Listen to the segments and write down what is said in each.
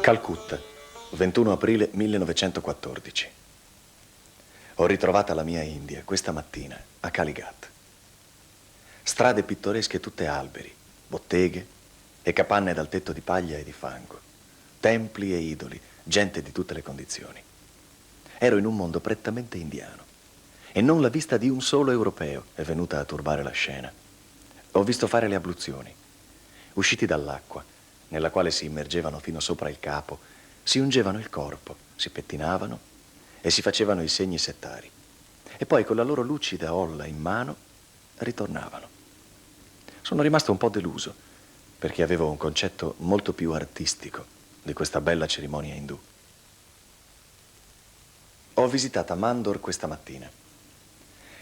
Calcutta, 21 aprile 1914. Ho ritrovata la mia India questa mattina a Kalighat. Strade pittoresche tutte alberi, botteghe e capanne dal tetto di paglia e di fango, templi e idoli, gente di tutte le condizioni. Ero in un mondo prettamente indiano e non la vista di un solo europeo è venuta a turbare la scena. Ho visto fare le abluzioni, usciti dall'acqua, nella quale si immergevano fino sopra il capo, si ungevano il corpo, si pettinavano e si facevano i segni settari. E poi con la loro lucida olla in mano ritornavano. Sono rimasto un po' deluso, perché avevo un concetto molto più artistico di questa bella cerimonia indù. Ho visitato Mandor questa mattina.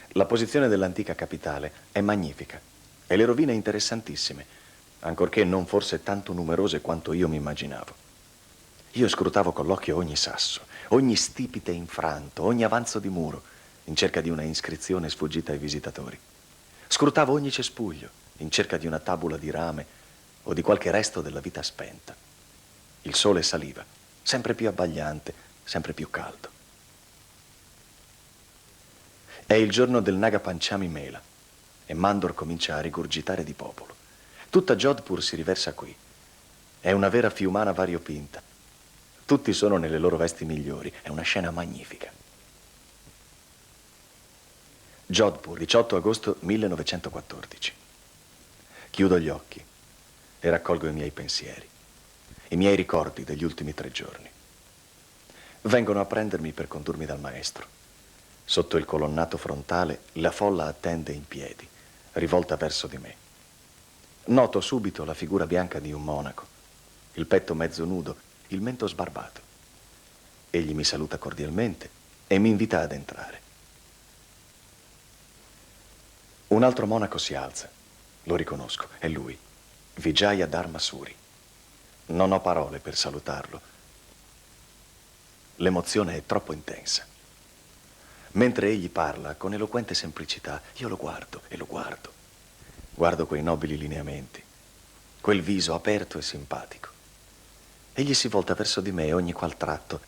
La posizione dell'antica capitale è magnifica e le rovine interessantissime, ancorché non forse tanto numerose quanto io mi immaginavo. Io scrutavo con l'occhio ogni sasso, ogni stipite infranto, ogni avanzo di muro, in cerca di una iscrizione sfuggita ai visitatori. Scrutavo ogni cespuglio, in cerca di una tabula di rame o di qualche resto della vita spenta. Il sole saliva, sempre più abbagliante, sempre più caldo. È il giorno del Naga Panchami Mela e Mandor comincia a rigurgitare di popolo. Tutta Jodhpur si riversa qui. È una vera fiumana variopinta. Tutti sono nelle loro vesti migliori. È una scena magnifica. Jodhpur, 18 agosto 1914. Chiudo gli occhi e raccolgo i miei pensieri, i miei ricordi degli ultimi 3 giorni. Vengono a prendermi per condurmi dal maestro. Sotto il colonnato frontale la folla attende in piedi, rivolta verso di me. Noto subito la figura bianca di un monaco, il petto mezzo nudo, il mento sbarbato. Egli mi saluta cordialmente e mi invita ad entrare. Un altro monaco si alza. Lo riconosco, è lui, Vijaya Dharma Suri. Non ho parole per salutarlo. L'emozione è troppo intensa. Mentre egli parla con eloquente semplicità, io lo guardo e lo guardo. Guardo quei nobili lineamenti, quel viso aperto e simpatico. Egli si volta verso di me ogni qual tratto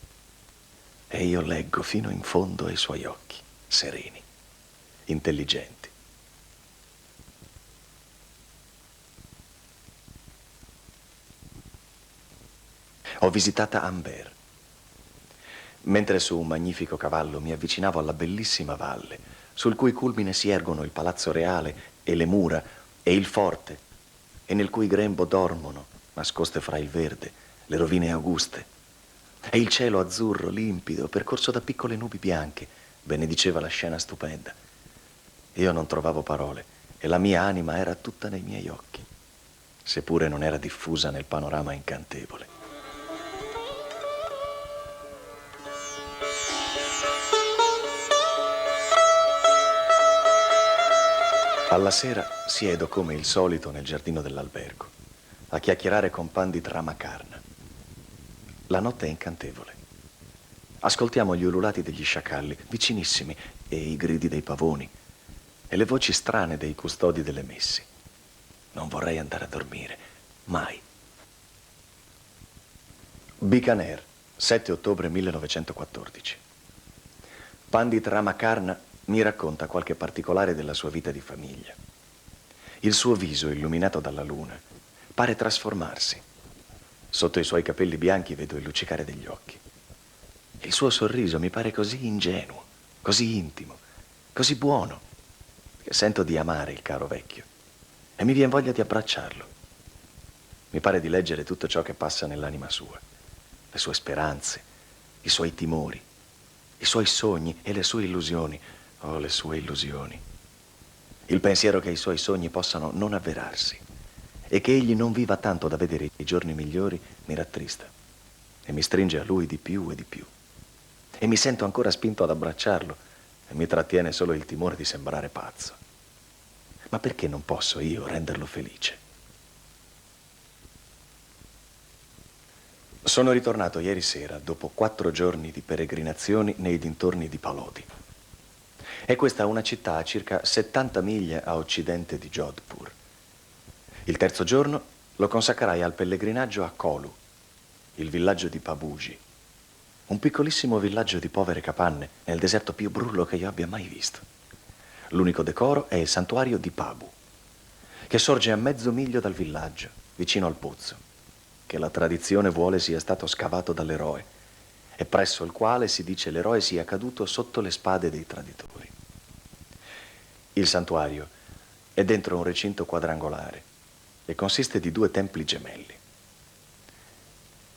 e io leggo fino in fondo ai suoi occhi, sereni, intelligenti. Ho visitata Amber. Mentre su un magnifico cavallo mi avvicinavo alla bellissima valle, sul cui culmine si ergono il palazzo reale e le mura e il forte, e nel cui grembo dormono, nascoste fra il verde, le rovine auguste. E il cielo azzurro, limpido, percorso da piccole nubi bianche, benediceva la scena stupenda. Io non trovavo parole e la mia anima era tutta nei miei occhi, seppure non era diffusa nel panorama incantevole. Alla sera siedo come il solito nel giardino dell'albergo, a chiacchierare con Pandit Ramakarna. La notte è incantevole. Ascoltiamo gli ululati degli sciacalli, vicinissimi, e i gridi dei pavoni, e le voci strane dei custodi delle messi. Non vorrei andare a dormire, mai. Bikaner, 7 ottobre 1914. Pandit Ramakarna mi racconta qualche particolare della sua vita di famiglia. Il suo viso, illuminato dalla luna, pare trasformarsi. Sotto i suoi capelli bianchi vedo il luccicare degli occhi. Il suo sorriso mi pare così ingenuo, così intimo, così buono, che sento di amare il caro vecchio e mi viene voglia di abbracciarlo. Mi pare di leggere tutto ciò che passa nell'anima sua, le sue speranze, i suoi timori, i suoi sogni e le sue illusioni. Oh, le sue illusioni. Il pensiero che i suoi sogni possano non avverarsi e che egli non viva tanto da vedere i giorni migliori mi rattrista e mi stringe a lui di più e di più. E mi sento ancora spinto ad abbracciarlo e mi trattiene solo il timore di sembrare pazzo. Ma perché non posso io renderlo felice? Sono ritornato ieri sera dopo 4 giorni di peregrinazioni nei dintorni di Palodi. È questa una città a circa 70 miglia a occidente di Jodhpur. Il terzo giorno lo consacrai al pellegrinaggio a Kolu, il villaggio di Pabuji, un piccolissimo villaggio di povere capanne nel deserto più brullo che io abbia mai visto. L'unico decoro è il santuario di Pabu, che sorge a mezzo miglio dal villaggio, vicino al pozzo, che la tradizione vuole sia stato scavato dall'eroe e presso il quale si dice l'eroe sia caduto sotto le spade dei traditori. Il santuario è dentro un recinto quadrangolare e consiste di 2 templi gemelli.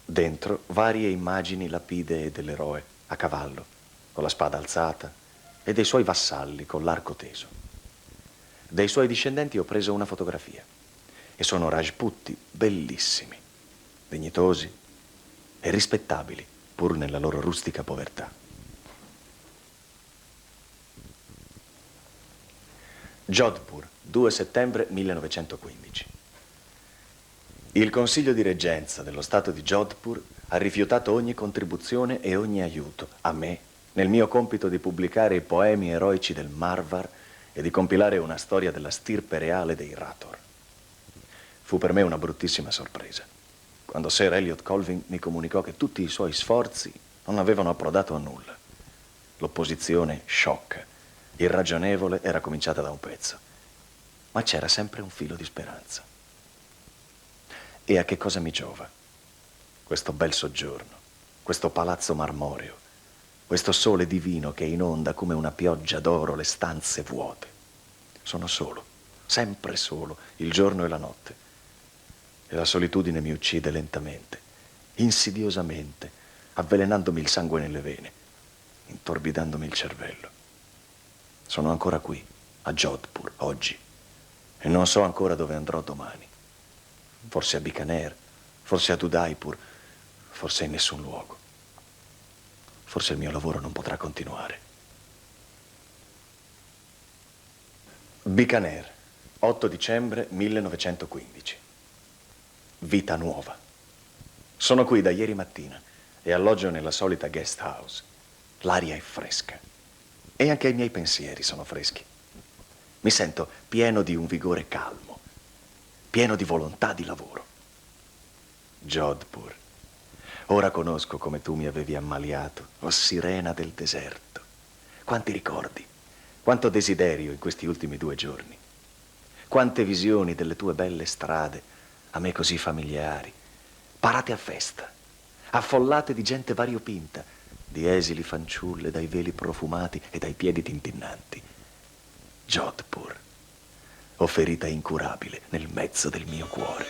Dentro varie immagini lapidee dell'eroe a cavallo, con la spada alzata, e dei suoi vassalli con l'arco teso. Dei suoi discendenti ho preso una fotografia e sono Rajputi bellissimi, dignitosi e rispettabili pur nella loro rustica povertà. Jodhpur, 2 settembre 1915. Il Consiglio di Reggenza dello Stato di Jodhpur ha rifiutato ogni contribuzione e ogni aiuto a me nel mio compito di pubblicare i poemi eroici del Marwar e di compilare una storia della stirpe reale dei Rathor. Fu per me una bruttissima sorpresa quando Sir Elliot Colvin mi comunicò che tutti i suoi sforzi non avevano approdato a nulla. L'opposizione sciocca, irragionevole, era cominciata da un pezzo, ma c'era sempre un filo di speranza. E a che cosa mi giova questo bel soggiorno, questo palazzo marmoreo, questo sole divino che inonda come una pioggia d'oro le stanze vuote? Sono solo, sempre solo, il giorno e la notte. E la solitudine mi uccide lentamente, insidiosamente, avvelenandomi il sangue nelle vene, intorbidandomi il cervello. Sono ancora qui, a Jodhpur, oggi, e non so ancora dove andrò domani. Forse a Bikaner, forse ad Udaipur, forse in nessun luogo. Forse il mio lavoro non potrà continuare. Bikaner, 8 dicembre 1915. Vita nuova. Sono qui da ieri mattina e alloggio nella solita guest house. L'aria è fresca e anche i miei pensieri sono freschi. Mi sento pieno di un vigore calmo, pieno di volontà di lavoro. Jodhpur. Ora conosco come tu mi avevi ammaliato, o sirena del deserto. Quanti ricordi, quanto desiderio in questi ultimi 2 giorni. Quante visioni delle tue belle strade, a me così familiari, parate a festa, affollate di gente variopinta, di esili fanciulle dai veli profumati e dai piedi tintinnanti. Jodhpur, ho ferita incurabile nel mezzo del mio cuore.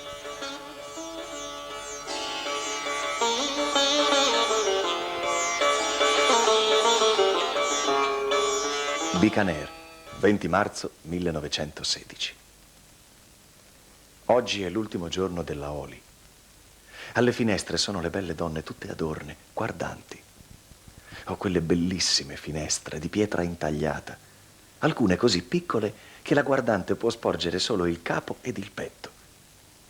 Bikaner, 20 marzo 1916. Oggi è l'ultimo giorno della Holi. Alle finestre sono le belle donne tutte adorne, guardanti. Ho quelle bellissime finestre di pietra intagliata, alcune così piccole che la guardante può sporgere solo il capo ed il petto.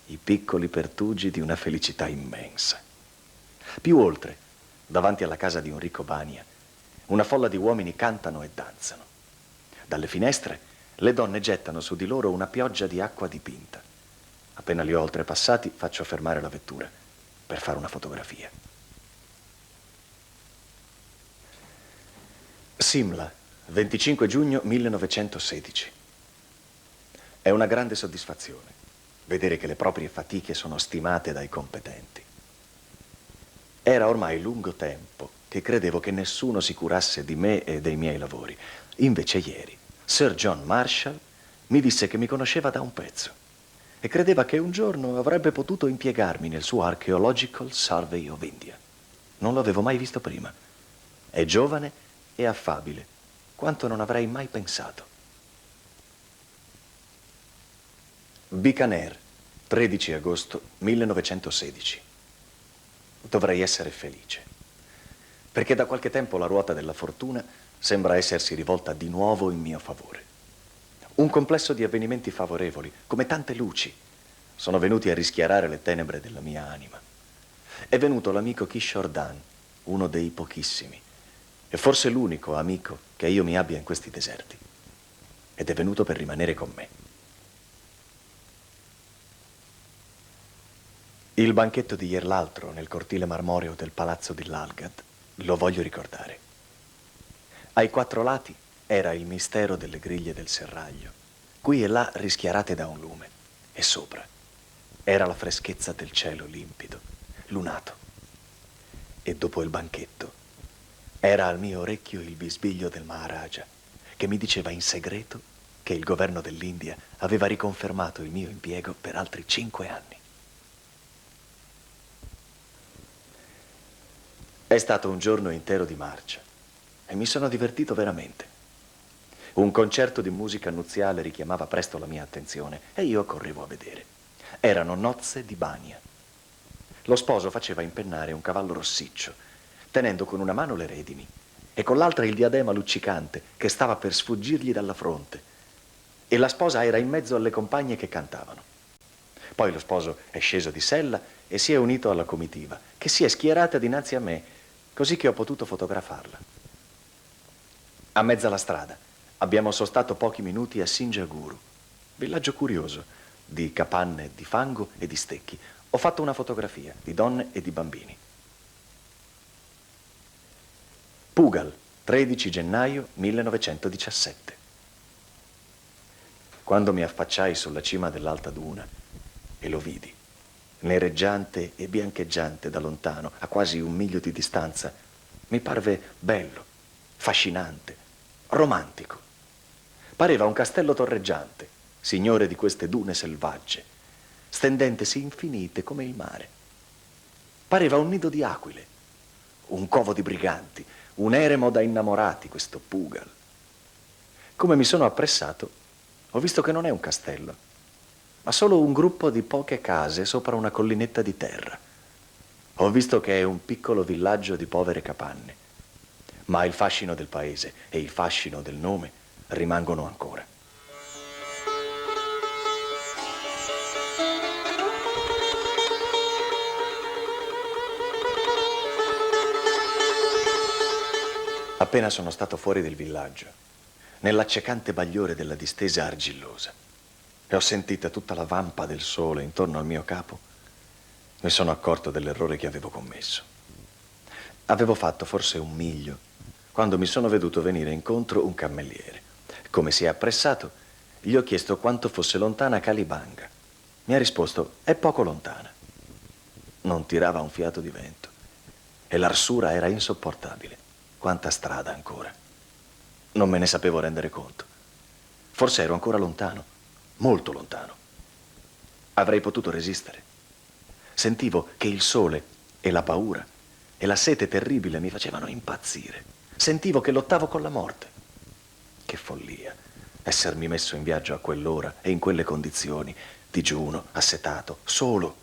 I piccoli pertugi di una felicità immensa. Più oltre, davanti alla casa di un ricco bania, una folla di uomini cantano e danzano. Dalle finestre le donne gettano su di loro una pioggia di acqua dipinta. Appena li ho oltrepassati, faccio fermare la vettura per fare una fotografia. Simla, 25 giugno 1916. È una grande soddisfazione vedere che le proprie fatiche sono stimate dai competenti. Era ormai lungo tempo che credevo che nessuno si curasse di me e dei miei lavori. Invece ieri Sir John Marshall mi disse che mi conosceva da un pezzo e credeva che un giorno avrebbe potuto impiegarmi nel suo Archaeological Survey of India. Non l'avevo mai visto prima. È giovane e affabile, quanto non avrei mai pensato. Bikaner, 13 agosto 1916. Dovrei essere felice, perché da qualche tempo la ruota della fortuna sembra essersi rivolta di nuovo in mio favore. Un complesso di avvenimenti favorevoli, come tante luci, sono venuti a rischiarare le tenebre della mia anima. È venuto l'amico Kishore Dan, uno dei pochissimi, e forse l'unico amico che io mi abbia in questi deserti. Ed è venuto per rimanere con me. Il banchetto di ier l'altro nel cortile marmoreo del palazzo di Lalgad lo voglio ricordare. Ai 4 lati era il mistero delle griglie del serraglio, qui e là rischiarate da un lume, e sopra era la freschezza del cielo limpido, lunato. E dopo il banchetto era al mio orecchio il bisbiglio del Maharaja, che mi diceva in segreto che il governo dell'India aveva riconfermato il mio impiego per altri 5 anni. È stato un giorno intero di marcia e mi sono divertito veramente. Un concerto di musica nuziale richiamava presto la mia attenzione e io correvo a vedere. Erano nozze di Bania. Lo sposo faceva impennare un cavallo rossiccio, tenendo con una mano le redini e con l'altra il diadema luccicante che stava per sfuggirgli dalla fronte. E la sposa era in mezzo alle compagne che cantavano. Poi lo sposo è sceso di sella e si è unito alla comitiva, che si è schierata dinanzi a me, così che ho potuto fotografarla. A mezza la strada abbiamo sostato pochi minuti a Sinjaguru, villaggio curioso, di capanne di fango e di stecchi. Ho fatto una fotografia di donne e di bambini. Pugal, 13 gennaio 1917. Quando mi affacciai sulla cima dell'alta duna e lo vidi, nereggiante e biancheggiante da lontano, a quasi 1 miglio di distanza, mi parve bello, fascinante, romantico. Pareva un castello torreggiante, signore di queste dune selvagge, stendentesi infinite come il mare. Pareva un nido di aquile, un covo di briganti, un eremo da innamorati, questo Pugal. Come mi sono appressato, ho visto che non è un castello, ma solo un gruppo di poche case sopra una collinetta di terra. Ho visto che è un piccolo villaggio di povere capanne, ma il fascino del paese e il fascino del nome rimangono ancora. Appena sono stato fuori del villaggio, nell'accecante bagliore della distesa argillosa, e ho sentita tutta la vampa del sole intorno al mio capo, mi sono accorto dell'errore che avevo commesso. Avevo fatto forse 1 miglio quando mi sono veduto venire incontro un cammelliere. Come si è appressato, gli ho chiesto quanto fosse lontana Calibanga. Mi ha risposto: è poco lontana. Non tirava un fiato di vento e l'arsura era insopportabile. Quanta strada ancora. Non me ne sapevo rendere conto. Forse ero ancora lontano, molto lontano. Avrei potuto resistere. Sentivo che il sole e la paura e la sete terribile mi facevano impazzire. Sentivo che lottavo con la morte. Che follia essermi messo in viaggio a quell'ora e in quelle condizioni, digiuno, assetato, solo,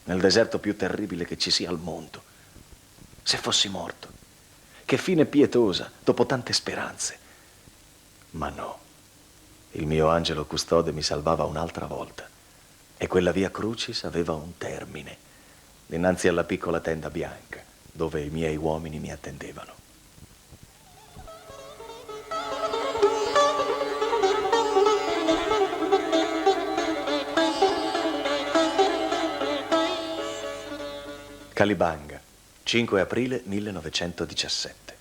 nel deserto più terribile che ci sia al mondo. Se fossi morto, che fine pietosa, dopo tante speranze. Ma no, il mio angelo custode mi salvava un'altra volta e quella via Crucis aveva un termine, dinanzi alla piccola tenda bianca, dove i miei uomini mi attendevano. Calibanga, 5 aprile 1917.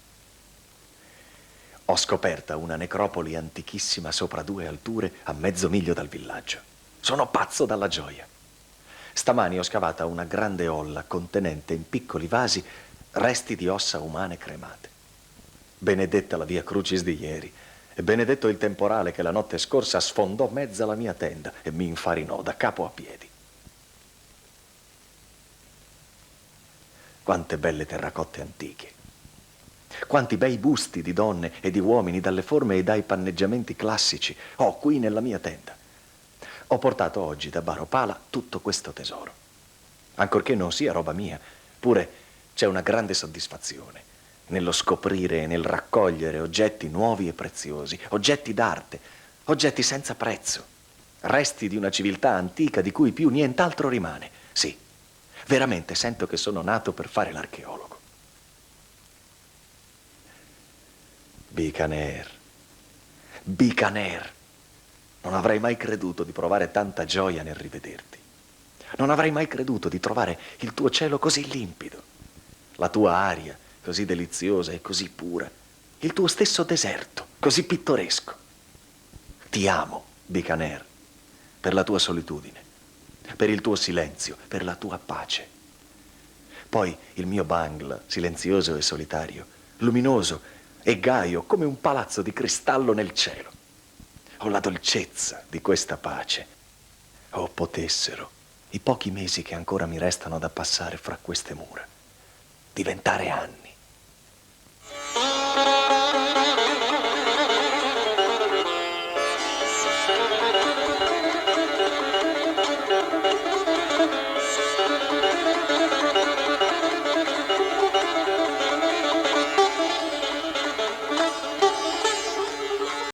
Ho scoperta una necropoli antichissima sopra 2 alture a mezzo miglio dal villaggio. Sono pazzo dalla gioia. Stamani ho scavata una grande olla contenente in piccoli vasi resti di ossa umane cremate. Benedetta la via Crucis di ieri e benedetto il temporale che la notte scorsa sfondò mezza la mia tenda e mi infarinò da capo a piedi. Quante belle terracotte antiche. Quanti bei busti di donne e di uomini dalle forme e dai panneggiamenti classici ho qui nella mia tenda. Ho portato oggi da Baropala tutto questo tesoro. Ancorché non sia roba mia, pure c'è una grande soddisfazione nello scoprire e nel raccogliere oggetti nuovi e preziosi, oggetti d'arte, oggetti senza prezzo, resti di una civiltà antica di cui più nient'altro rimane. Sì, veramente sento che sono nato per fare l'archeologo. Bikaner. Bikaner. Non avrei mai creduto di provare tanta gioia nel rivederti. Non avrei mai creduto di trovare il tuo cielo così limpido, la tua aria così deliziosa e così pura, il tuo stesso deserto così pittoresco. Ti amo, Bikaner, per la tua solitudine, per il tuo silenzio, per la tua pace. Poi il mio Bangla, silenzioso e solitario, luminoso e gaio come un palazzo di cristallo nel cielo. Ho la dolcezza di questa pace. Oh, potessero i pochi mesi che ancora mi restano da passare fra queste mura diventare anni.